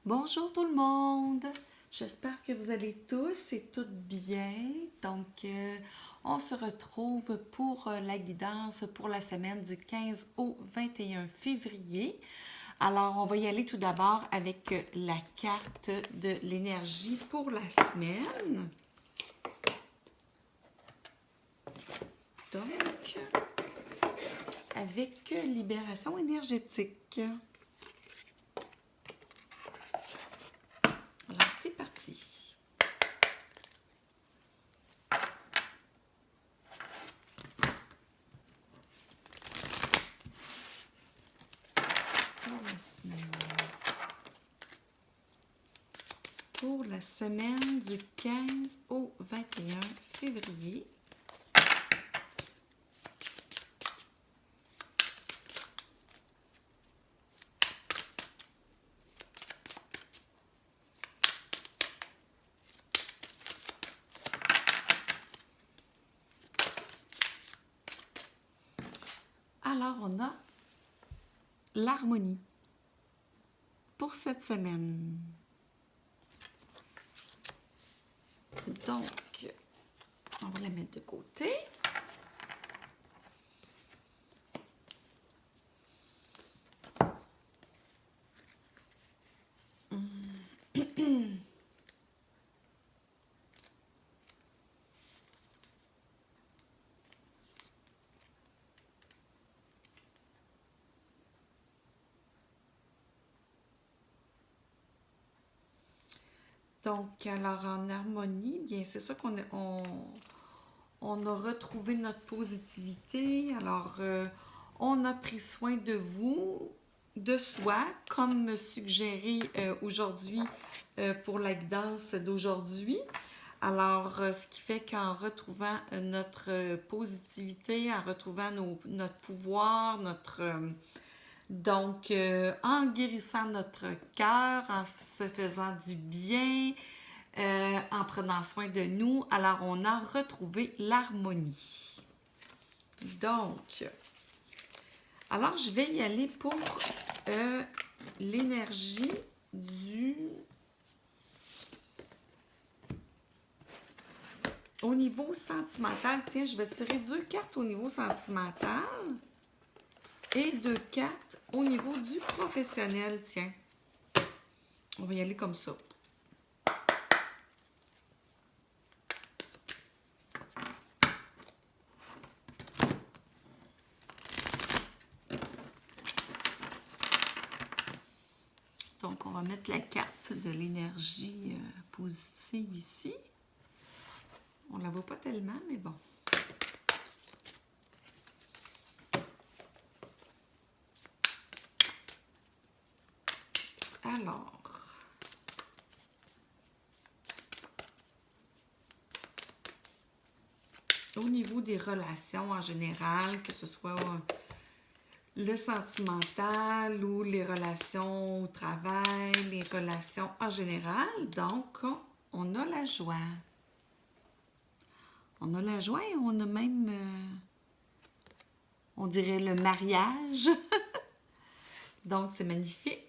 Bonjour tout le monde! J'espère que vous allez tous et toutes bien. Donc, on se retrouve pour la guidance pour la semaine du 15 au 21 février. Alors, on va y aller tout d'abord avec la carte de l'énergie pour la semaine. Donc, avec libération énergétique. Alors, c'est parti. Pour la semaine. Pour la semaine du 15 au 21 février. Alors, on a l'harmonie pour cette semaine. Donc, on va la mettre de côté. Donc, alors en harmonie, bien, c'est sûr on a retrouvé notre positivité. Alors, on a pris soin de vous, de soi, comme suggéré aujourd'hui pour la guidance d'aujourd'hui. Alors, ce qui fait qu'en retrouvant notre positivité, en retrouvant notre pouvoir, donc, en guérissant notre cœur, en se faisant du bien, en prenant soin de nous, alors on a retrouvé l'harmonie. Donc, alors je vais y aller pour l'énergie du... Au niveau sentimental, tiens, je vais tirer 2 cartes au niveau sentimental et 2 cartes au niveau du professionnel, tiens. On va y aller comme ça. Donc, on va mettre la carte de l'énergie positive ici. On ne la voit pas tellement, mais bon. Alors, au niveau des relations en général, que ce soit le sentimental ou les relations au travail, les relations en général, donc on a la joie. On a la joie et on a même, on dirait le mariage. Donc, c'est magnifique.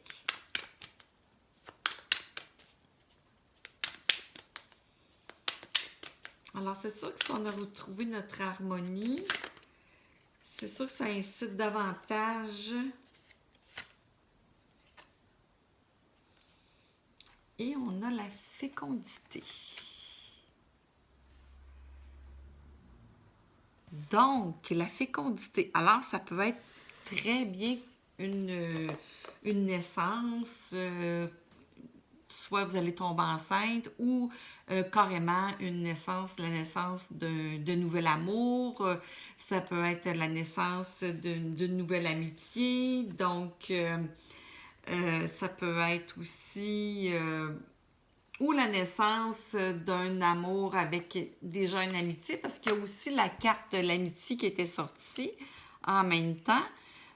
Alors, c'est sûr que si on a retrouvé notre harmonie, c'est sûr que ça incite davantage. Et on a la fécondité. Donc, la fécondité. Alors, ça peut être très bien une naissance, soit vous allez tomber enceinte ou carrément la naissance d'un nouvel amour. Ça peut être la naissance d'une nouvelle amitié. Donc, ça peut être aussi ou la naissance d'un amour avec déjà une amitié, parce qu'il y a aussi la carte de l'amitié qui était sortie en même temps.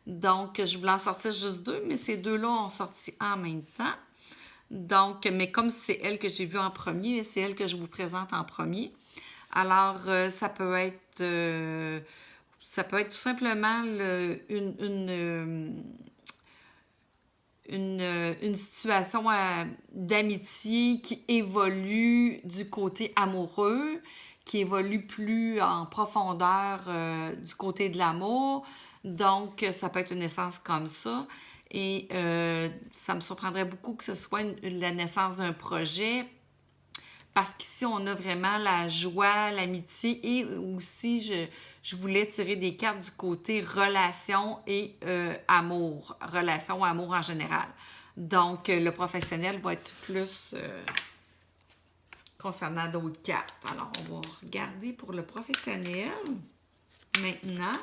Donc, je voulais en sortir juste 2, mais ces 2-là ont sorti en même temps. Donc, mais comme c'est elle que j'ai vue en premier, c'est elle que je vous présente en premier. Alors, ça peut être tout simplement une situation d'amitié qui évolue du côté amoureux, qui évolue plus en profondeur du côté de l'amour. Donc, ça peut être une naissance comme ça. Et ça me surprendrait beaucoup que ce soit la naissance d'un projet, parce qu'ici, on a vraiment la joie, l'amitié, et aussi, je voulais tirer des cartes du côté relation et amour. Relation, amour en général. Donc, le professionnel va être plus concernant d'autres cartes. Alors, on va regarder pour le professionnel maintenant.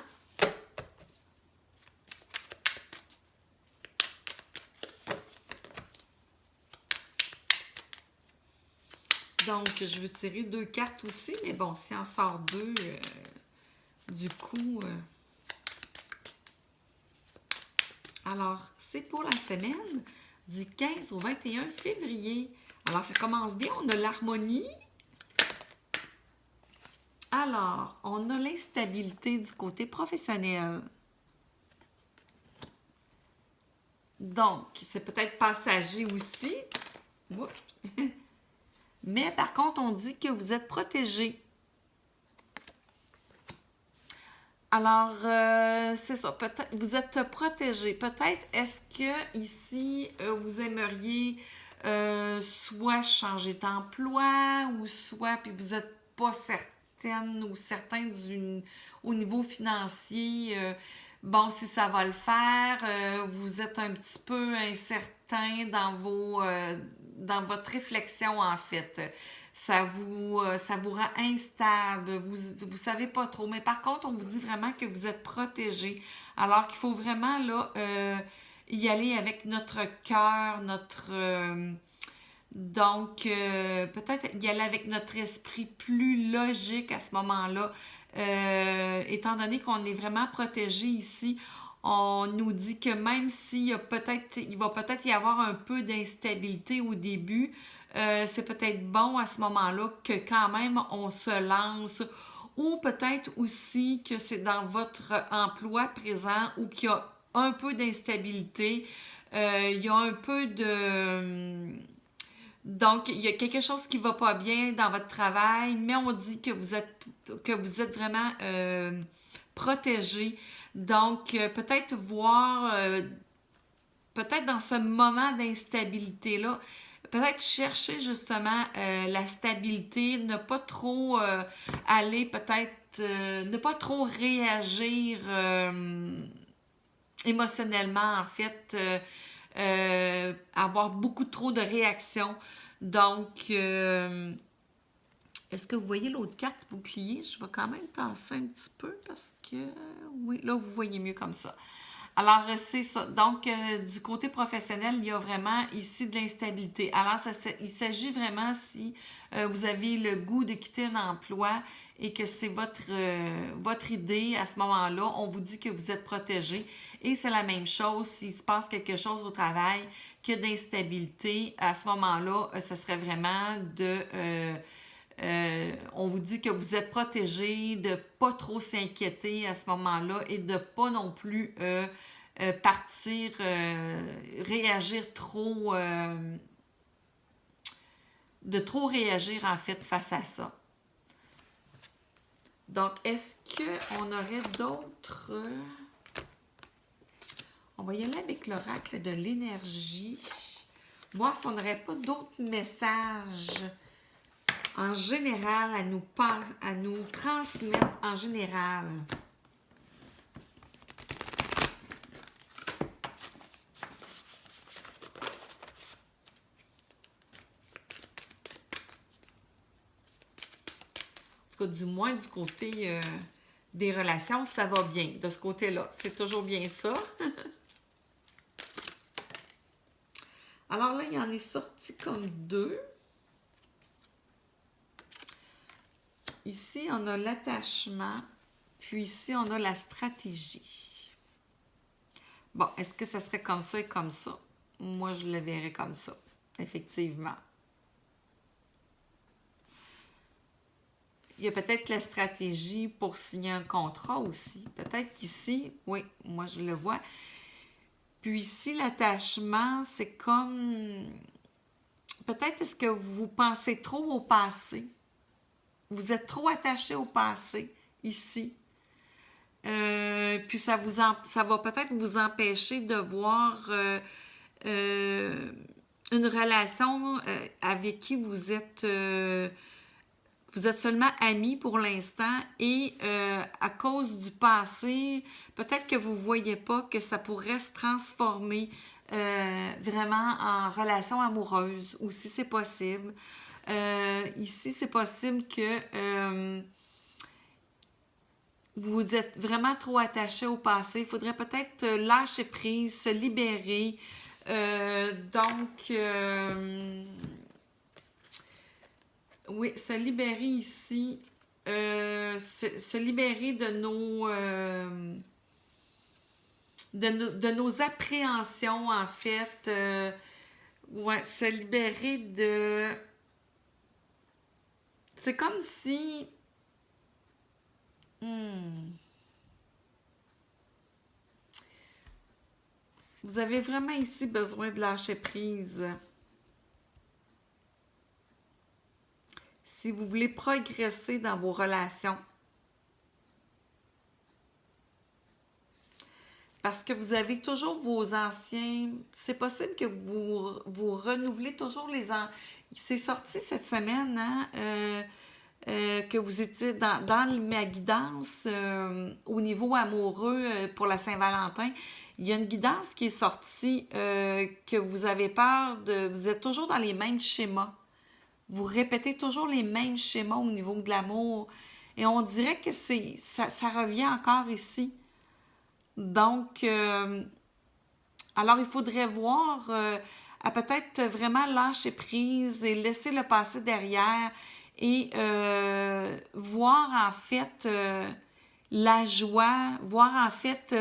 Donc, je veux tirer 2 cartes aussi, mais bon, si on sort 2, du coup... Alors, c'est pour la semaine du 15 au 21 février. Alors, ça commence bien, on a l'harmonie. Alors, on a l'instabilité du côté professionnel. Donc, c'est peut-être passager aussi. Oups. Mais par contre, on dit que vous êtes protégé. Alors, c'est ça. Peut-être vous êtes protégé. Peut-être est-ce que ici, vous aimeriez soit changer d'emploi ou soit, puis vous n'êtes pas certaine ou certain au niveau financier. Bon, si ça va le faire, vous êtes un petit peu incertain dans votre réflexion en fait. Ça vous rend instable, vous savez pas trop. Mais par contre, on vous dit vraiment que vous êtes protégé. Alors qu'il faut vraiment là y aller avec notre cœur, donc peut-être y aller avec notre esprit plus logique à ce moment-là. Étant donné qu'on est vraiment protégé ici, on nous dit que même il va peut-être y avoir un peu d'instabilité au début, c'est peut-être bon à ce moment-là que quand même on se lance, ou peut-être aussi que c'est dans votre emploi présent ou qu'il y a un peu d'instabilité, il y a un peu de... Donc, il y a quelque chose qui ne va pas bien dans votre travail, mais on dit que vous êtes vraiment protégé. Donc, peut-être voir, peut-être dans ce moment d'instabilité-là, peut-être chercher justement la stabilité, ne pas trop aller, peut-être, ne pas trop réagir émotionnellement, en fait. Avoir beaucoup trop de réactions. Donc, est-ce que vous voyez l'autre carte bouclier? Je vais quand même tasser un petit peu parce que, oui, là, vous voyez mieux comme ça. Alors, c'est ça. Donc, du côté professionnel, il y a vraiment ici de l'instabilité. Alors, il s'agit vraiment si vous avez le goût de quitter un emploi et que c'est votre idée à ce moment-là, on vous dit que vous êtes protégé. Et c'est la même chose s'il se passe quelque chose au travail, que d'instabilité. À ce moment-là, ce serait vraiment on vous dit que vous êtes protégé, de pas trop s'inquiéter à ce moment-là et de pas non plus partir, réagir trop, de trop réagir en fait face à ça. Donc, est-ce qu'on aurait d'autres... On va y aller avec l'oracle de l'énergie. Voir si on n'aurait pas d'autres messages en général à nous transmettre en général. En tout cas, du moins du côté des relations, ça va bien. De ce côté-là, c'est toujours bien ça. Alors là, il en est sorti comme 2. Ici, on a l'attachement, puis ici, on a la stratégie. Bon, est-ce que ça serait comme ça et comme ça? Moi, je le verrais comme ça, effectivement. Il y a peut-être la stratégie pour signer un contrat aussi. Peut-être qu'ici, oui, moi, je le vois. Puis ici, l'attachement, c'est comme... Peut-être est-ce que vous pensez trop au passé. Vous êtes trop attaché au passé, ici. Puis ça va peut-être vous empêcher de voir une relation avec qui vous êtes seulement amis pour l'instant et à cause du passé, peut-être que vous ne voyez pas que ça pourrait se transformer vraiment en relation amoureuse, ou si c'est possible. Ici, c'est possible que vous êtes vraiment trop attaché au passé. Il faudrait peut-être lâcher prise, se libérer. Oui, se libérer ici. Se libérer de nos appréhensions, en fait. Ouais, se libérer de... C'est comme si... Vous avez vraiment ici besoin de lâcher prise. Si vous voulez progresser dans vos relations. Parce que vous avez toujours vos anciens... C'est possible que vous renouvelez toujours les... C'est sorti cette semaine, hein? Que vous étiez dans ma guidance au niveau amoureux pour la Saint-Valentin. Il y a une guidance qui est sortie que vous avez peur de... Vous êtes toujours dans les mêmes schémas. Vous répétez toujours les mêmes schémas au niveau de l'amour. Et on dirait que ça revient encore ici. Donc, alors il faudrait voir à peut-être vraiment lâcher prise et laisser le passé derrière et voir en fait la joie, voir en fait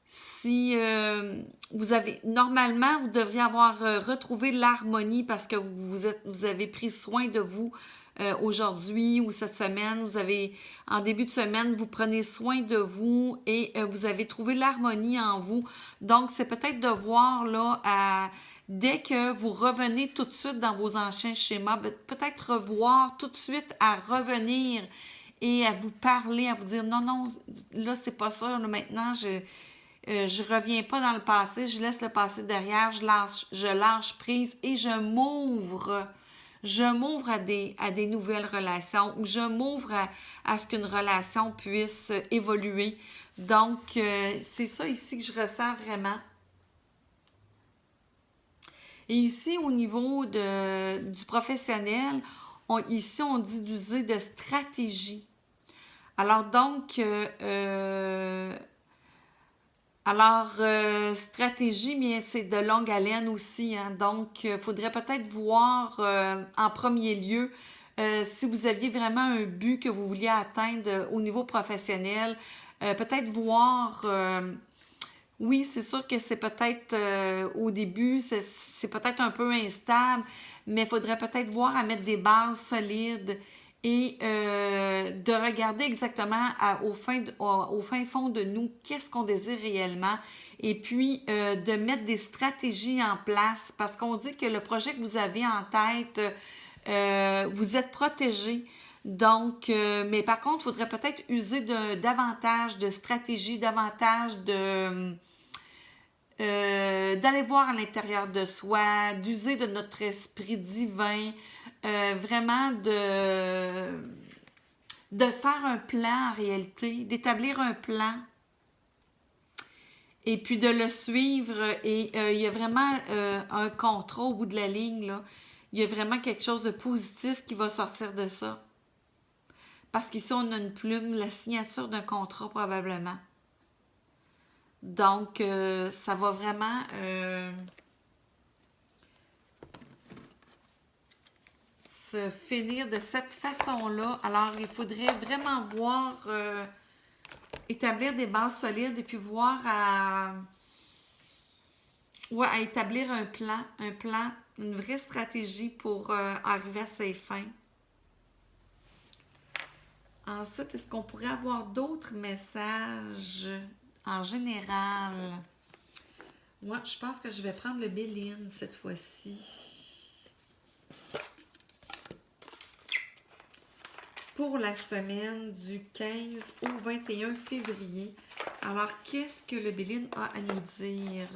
si vous avez... Normalement, vous devriez avoir retrouvé l'harmonie parce que vous avez pris soin de vous aujourd'hui ou cette semaine. En début de semaine, vous prenez soin de vous et vous avez trouvé l'harmonie en vous. Donc, c'est peut-être de voir là, dès que vous revenez tout de suite dans vos anciens schémas, peut-être revoir tout de suite à revenir et à vous parler, à vous dire non, non, là, c'est pas ça. Là, maintenant, je reviens pas dans le passé, je laisse le passé derrière, je lâche prise et je m'ouvre à des nouvelles relations ou je m'ouvre à ce qu'une relation puisse évoluer. Donc, c'est ça ici que je ressens vraiment. Et ici, au niveau du professionnel, ici, on dit d'user de stratégie. Alors, donc, stratégie, bien, c'est de longue haleine aussi. Hein? Donc, il faudrait peut-être voir en premier lieu si vous aviez vraiment un but que vous vouliez atteindre au niveau professionnel. Peut-être voir... oui, c'est sûr que c'est peut-être au début, c'est peut-être un peu instable, mais il faudrait peut-être voir à mettre des bases solides et de regarder exactement au fin fond de nous qu'est-ce qu'on désire réellement et puis de mettre des stratégies en place parce qu'on dit que le projet que vous avez en tête, vous êtes protégé. Donc, mais par contre, il faudrait peut-être user davantage de stratégies, davantage d'aller voir à l'intérieur de soi, d'user de notre esprit divin, vraiment de faire un plan en réalité, d'établir un plan et puis de le suivre et il y a vraiment un contrat au bout de la ligne, là. Il y a vraiment quelque chose de positif qui va sortir de ça. Parce qu'ici, on a une plume, la signature d'un contrat probablement. Donc, ça va vraiment se finir de cette façon-là. Alors, il faudrait vraiment voir, établir des bases solides et puis voir à établir un plan, une vraie stratégie pour arriver à ses fins. Ensuite, est-ce qu'on pourrait avoir d'autres messages en général? Moi, je pense que je vais prendre le Béline cette fois-ci. Pour la semaine du 15 au 21 février. Alors, qu'est-ce que le Béline a à nous dire?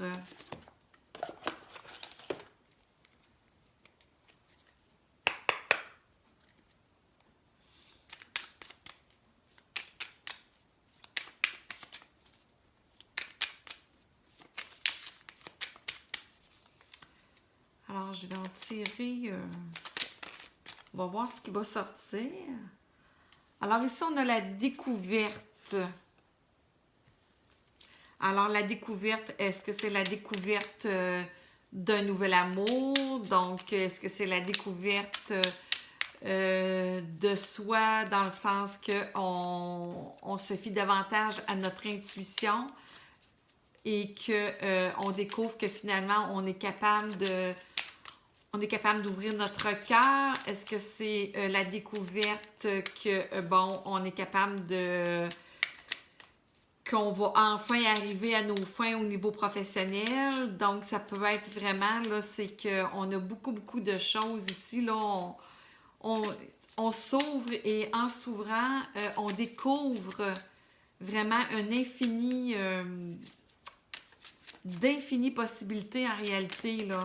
Alors, je vais en tirer... on va voir ce qui va sortir. Alors, ici, on a la découverte. Alors, la découverte, est-ce que c'est la découverte d'un nouvel amour? Donc, est-ce que c'est la découverte de soi dans le sens qu'on se fie davantage à notre intuition et qu'on découvre que finalement, on est capable d'ouvrir notre cœur? Est-ce que c'est la découverte que, bon, on est capable qu'on va enfin arriver à nos fins au niveau professionnel? Donc, ça peut être vraiment, là, c'est qu'on a beaucoup, beaucoup de choses ici, là, on s'ouvre et en s'ouvrant, on découvre vraiment un infini, d'infinies possibilités en réalité, là.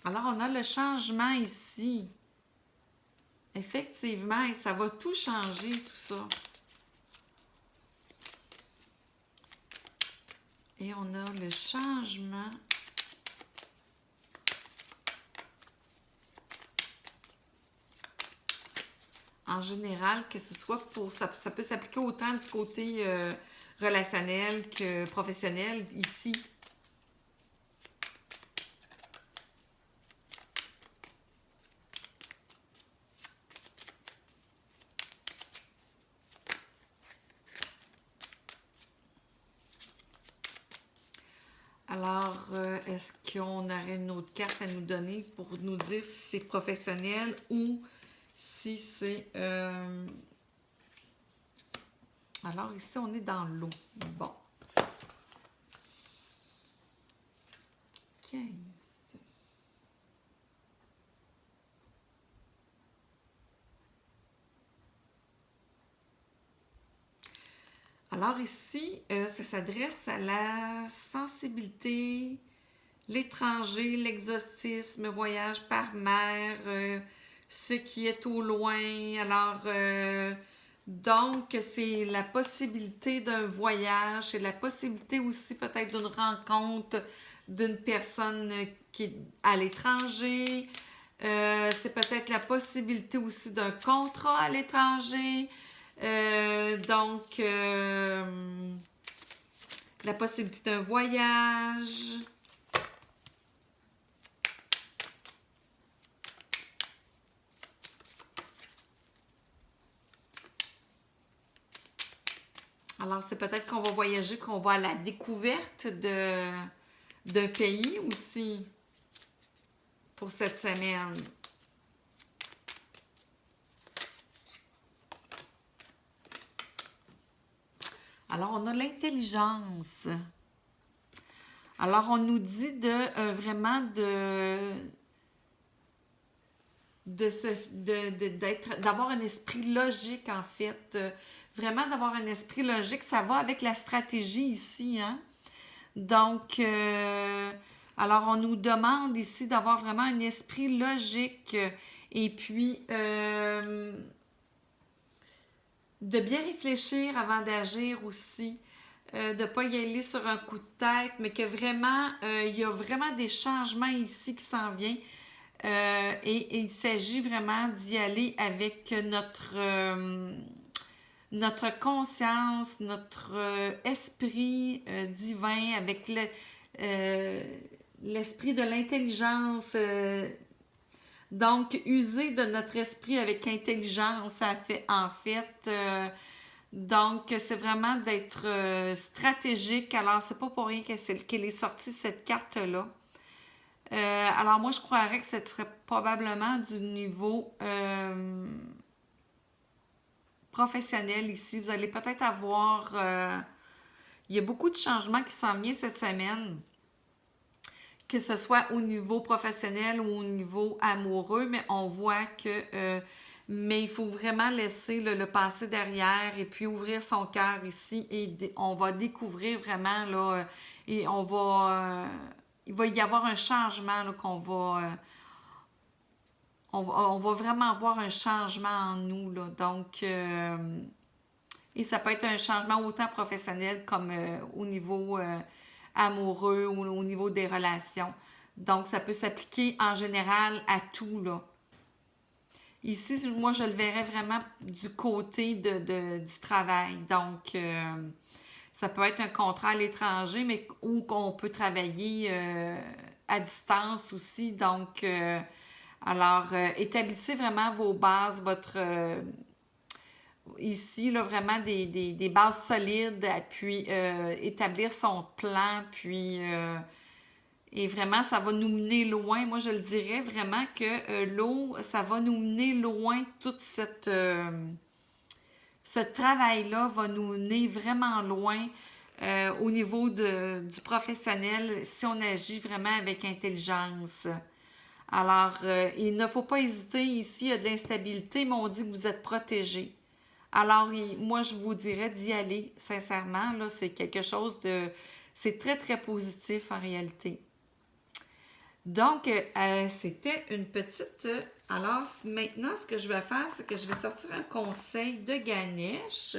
Alors, on a le changement ici. Effectivement, et ça va tout changer, tout ça. Et on a le changement. En général, que ce soit pour... Ça peut s'appliquer autant du côté relationnel que professionnel ici. Alors, est-ce qu'on aurait une autre carte à nous donner pour nous dire si c'est professionnel ou si c'est... Alors, ici, on est dans l'eau. Bon. 15. Alors ici, ça s'adresse à la sensibilité, l'étranger, l'exotisme, voyage par mer, ce qui est au loin. Alors, donc, c'est la possibilité d'un voyage, c'est la possibilité aussi peut-être d'une rencontre d'une personne qui est à l'étranger. C'est peut-être la possibilité aussi d'un contrat à l'étranger. Donc, la possibilité d'un voyage. Alors, c'est peut-être qu'on va voyager, qu'on va à la découverte d'un pays aussi pour cette semaine. Alors, on a l'intelligence. Alors, on nous dit de vraiment d'avoir un esprit logique, en fait. Vraiment d'avoir un esprit logique. Ça va avec la stratégie ici, hein? Donc, alors, on nous demande ici d'avoir vraiment un esprit logique et puis de bien réfléchir avant d'agir aussi. De ne pas y aller sur un coup de tête, mais que vraiment, il y a vraiment des changements ici qui s'en viennent. Et il s'agit vraiment d'y aller avec notre conscience, notre esprit divin, avec l'esprit de l'intelligence. Donc, user de notre esprit avec intelligence, ça fait en fait... donc, c'est vraiment d'être stratégique. Alors, c'est pas pour rien qu'elle est sortie cette carte-là. Alors, moi, je croirais que ce serait probablement du niveau professionnel ici. Vous allez peut-être avoir... il y a beaucoup de changements qui s'en viennent cette semaine, que ce soit au niveau professionnel ou au niveau amoureux, mais on voit que... mais il faut vraiment laisser le passé derrière et puis ouvrir son cœur ici et on va découvrir vraiment, là, et on va... il va y avoir un changement là, qu'on va... on va vraiment voir un changement en nous, là. Donc, et ça peut être un changement autant professionnel comme au niveau amoureux ou au niveau des relations. Donc, ça peut s'appliquer en général à tout, là. Ici, moi, je le verrais vraiment du côté du travail. Donc, ça peut être un contrat à l'étranger, mais où on peut travailler à distance aussi. Donc, alors, établissez vraiment vos bases, votre... ici, là, vraiment des bases solides, puis établir son plan, puis... et vraiment, ça va nous mener loin. Moi, je le dirais vraiment que l'eau, ça va nous mener loin. Toute cette... ce travail-là va nous mener vraiment loin au niveau du professionnel si on agit vraiment avec intelligence. Alors, il ne faut pas hésiter ici, il y a de l'instabilité, mais on dit que vous êtes protégé. Alors, moi, je vous dirais d'y aller, sincèrement. Là, c'est quelque chose de... C'est très, très positif en réalité. Donc, c'était une petite... Alors, maintenant, ce que je vais faire, c'est que je vais sortir un conseil de Ganesh.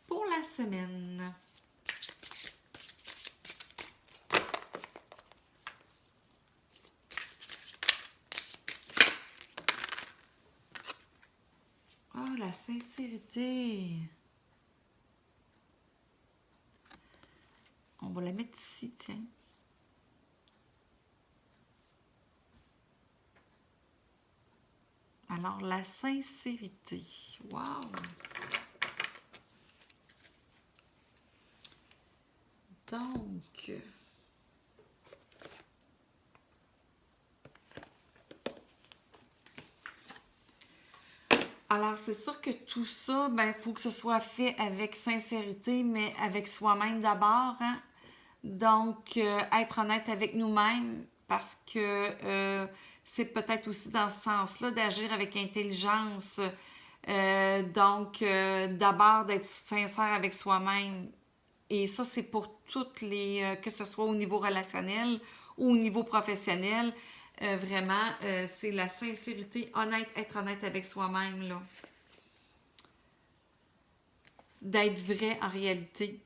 Pour la semaine. Oh, la sincérité. On va la mettre ici, tiens. Alors, la sincérité. Wow! Donc... Alors, c'est sûr que tout ça, ben, il faut que ce soit fait avec sincérité, mais avec soi-même d'abord, hein? Donc, être honnête avec nous-mêmes, parce que c'est peut-être aussi dans ce sens-là d'agir avec intelligence. Donc, d'abord d'être sincère avec soi-même. Et ça, c'est pour toutes les... que ce soit au niveau relationnel ou au niveau professionnel. Vraiment, c'est la sincérité, être honnête avec soi-même, là. D'être vrai en réalité.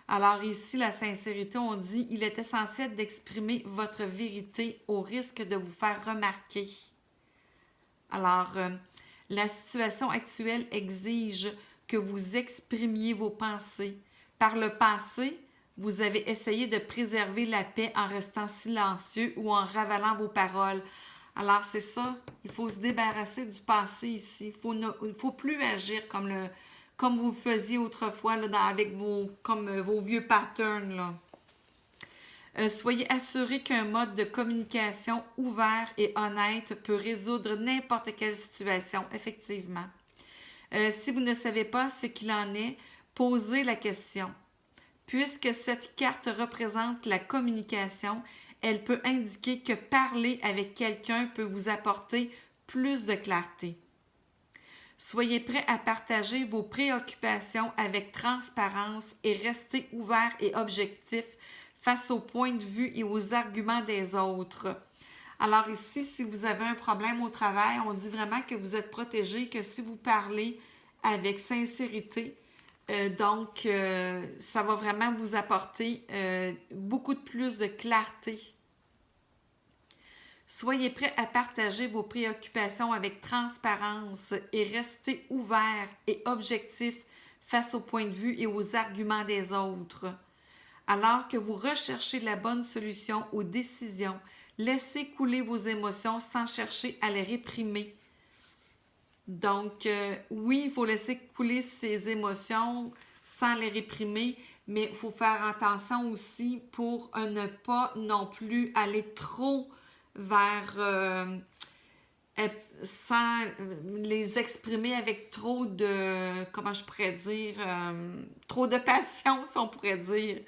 Alors ici, la sincérité, on dit, il est essentiel d'exprimer votre vérité au risque de vous faire remarquer. Alors, la situation actuelle exige que vous exprimiez vos pensées. Par le passé, vous avez essayé de préserver la paix en restant silencieux ou en ravalant vos paroles. Alors, c'est ça, il faut se débarrasser du passé ici. Il faut plus agir comme vous le faisiez autrefois là, avec vos vieux patterns, là. Soyez assurés qu'un mode de communication ouvert et honnête peut résoudre n'importe quelle situation, effectivement. Si vous ne savez pas ce qu'il en est, posez la question. Puisque cette carte représente la communication, elle peut indiquer que parler avec quelqu'un peut vous apporter plus de clarté. Soyez prêts à partager vos préoccupations avec transparence et restez ouvert et objectif face aux points de vue et aux arguments des autres. Alors ici, si vous avez un problème au travail, on dit vraiment que vous êtes protégé, que si vous parlez avec sincérité, donc ça va vraiment vous apporter beaucoup de plus de clarté. Soyez prêts à partager vos préoccupations avec transparence et restez ouvert et objectif face aux points de vue et aux arguments des autres. Alors que vous recherchez la bonne solution aux décisions, laissez couler vos émotions sans chercher à les réprimer. Donc, oui, il faut laisser couler ses émotions sans les réprimer, mais il faut faire attention aussi pour ne pas non plus aller trop vers sans les exprimer avec trop de, comment je pourrais dire, trop de passion, si on pourrait dire.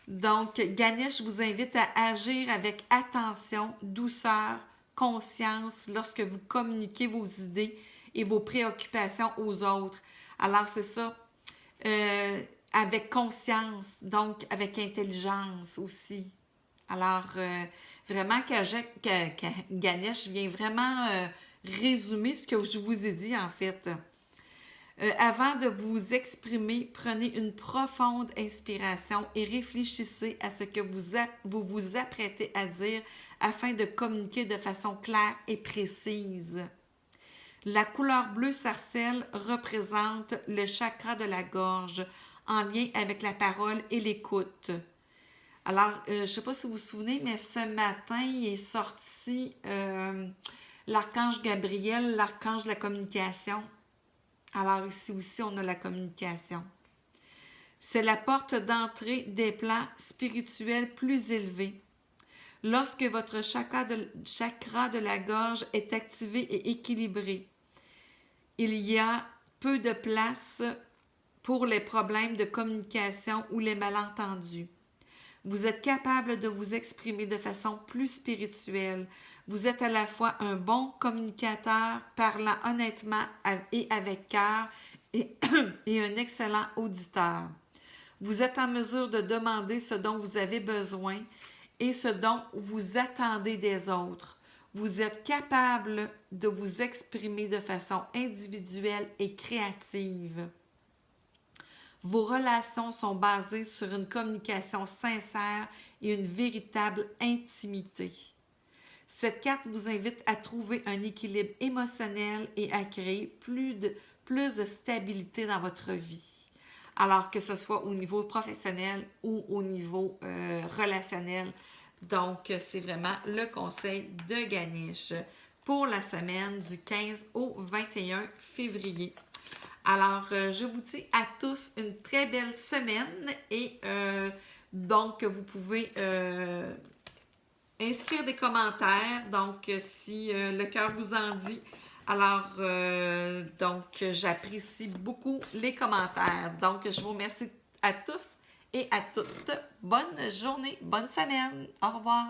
Donc, Ganesh vous invite à agir avec attention, douceur, conscience lorsque vous communiquez vos idées et vos préoccupations aux autres. Alors, c'est ça, avec conscience, donc avec intelligence aussi. Alors, vraiment, Ganesh vient vraiment résumer ce que je vous ai dit, en fait. Avant de vous exprimer, prenez une profonde inspiration et réfléchissez à ce que vous vous apprêtez à dire afin de communiquer de façon claire et précise. La couleur bleue sarcelle représente le chakra de la gorge en lien avec la parole et l'écoute. Alors, je ne sais pas si vous vous souvenez, mais ce matin, il est sorti l'archange Gabriel, l'archange de la communication. Alors ici aussi, on a la communication. C'est la porte d'entrée des plans spirituels plus élevés. Lorsque votre chakra de la gorge est activé et équilibré, il y a peu de place pour les problèmes de communication ou les malentendus. Vous êtes capable de vous exprimer de façon plus spirituelle. Vous êtes à la fois un bon communicateur, parlant honnêtement et avec cœur, et un excellent auditeur. Vous êtes en mesure de demander ce dont vous avez besoin et ce dont vous attendez des autres. Vous êtes capable de vous exprimer de façon individuelle et créative. Vos relations sont basées sur une communication sincère et une véritable intimité. Cette carte vous invite à trouver un équilibre émotionnel et à créer plus de stabilité dans votre vie. Alors que ce soit au niveau professionnel ou au niveau relationnel. Donc, c'est vraiment le conseil de Ganesh pour la semaine du 15 au 21 février. Alors, je vous dis à tous une très belle semaine et donc, vous pouvez inscrire des commentaires, donc si le cœur vous en dit. Alors, donc, j'apprécie beaucoup les commentaires. Donc, je vous remercie à tous et à toutes. Bonne journée, bonne semaine. Au revoir.